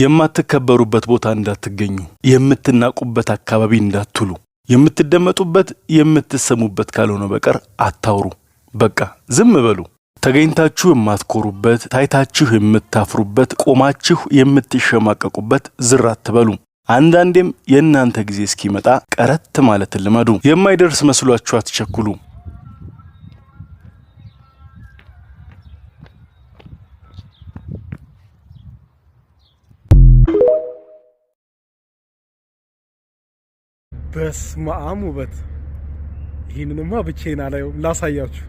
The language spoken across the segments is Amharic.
የማትከበሩበት ቦታ እንዳትገኙ፣ የምትናቁበት አካባቢ እንዳትሉ፣ የምትደመጡበት የምትሰሙበት ካልሆነ በቀር አታውሩ። በቃ ዝም በሉ። ተገኝታችሁ የማትኮሩበት፣ ታይታችሁ የምታፍሩበት፣ ቆማችሁ የምትሸማቀቁበት ዝር አትበሉ። አንዳንዴም የእናንተ ጊዜ እስኪመጣ ቀረት ማለት ልመዱ። የማይደርስ መስሏችሁ አትቸኩሉ። በስመ አብ ውበት! ይህንንማ ብቻዬን አላየውም። ላሳያችሁ።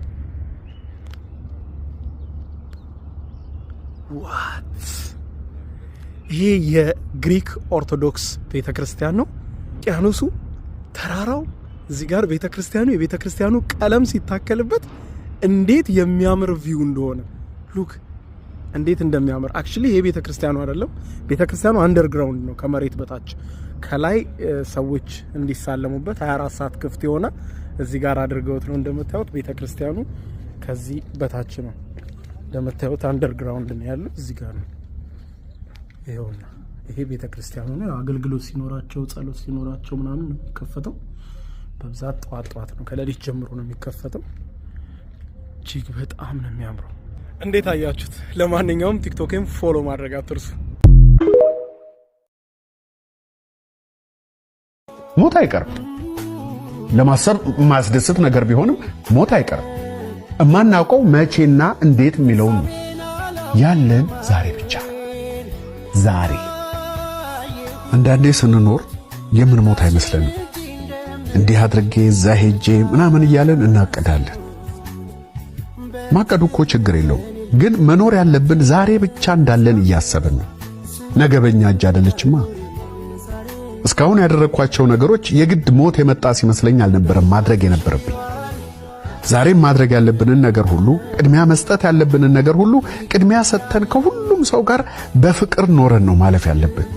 ዋት! ይሄ የግሪክ ኦርቶዶክስ ቤተክርስቲያን ነው። ውቅያኖሱ፣ ተራራው፣ እዚህ ጋር ቤተክርስቲያኑ፣ የቤተክርስቲያኑ ቀለም ሲታከልበት እንዴት የሚያምር ቪው እንደሆነ ሉክ፣ እንዴት እንደሚያምር። አክቹሊ ይሄ ቤተክርስቲያኑ አይደለም። ቤተክርስቲያኑ አንደርግራውንድ ነው፣ ከመሬት በታች። ከላይ ሰዎች እንዲሳለሙበት 24 ሰዓት ክፍት የሆነ እዚህ ጋር አድርገውት ነው። እንደምታዩት ቤተክርስቲያኑ ከዚህ በታች ነው። እንደምታዩት አንደርግራውንድ ነው ያለው፣ እዚህ ጋር ነው። ይሄውና ይሄ ቤተክርስቲያኑ ነው። አገልግሎት ሲኖራቸው፣ ጸሎት ሲኖራቸው ምናምን ነው የሚከፈተው። በብዛት ጠዋት ነው፣ ከሌሊት ጀምሮ ነው የሚከፈተው። እጅግ በጣም ነው የሚያምረው። እንዴት አያችሁት? ለማንኛውም ቲክቶክን ፎሎ ማድረግ አትርሱ። ሞት አይቀርም። ለማሰብ ማስደስት ነገር ቢሆንም ሞት አይቀርም። እማናውቀው መቼና እንዴት የሚለውን ነው። ያለን ዛሬ ብቻ ነው። ዛሬ አንዳንዴ ስንኖር የምንሞት አይመስለንም። እንዲህ አድርጌ እዛ ሄጄ ምናምን እያለን እናቅዳለን። ማቀዱ እኮ ችግር የለውም፣ ግን መኖር ያለብን ዛሬ ብቻ እንዳለን እያሰብን ነው። ነገ በእኛ እጅ አይደለችማ። እስካሁን ያደረኳቸው ነገሮች የግድ ሞት የመጣ ሲመስለኝ አልነበረም ማድረግ የነበረብኝ። ዛሬም ማድረግ ያለብንን ነገር ሁሉ፣ ቅድሚያ መስጠት ያለብንን ነገር ሁሉ ቅድሚያ ሰጥተን ከሁሉም ሰው ጋር በፍቅር ኖረን ነው ማለፍ ያለብን።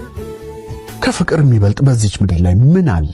ከፍቅር የሚበልጥ በዚች ምድር ላይ ምን አለ?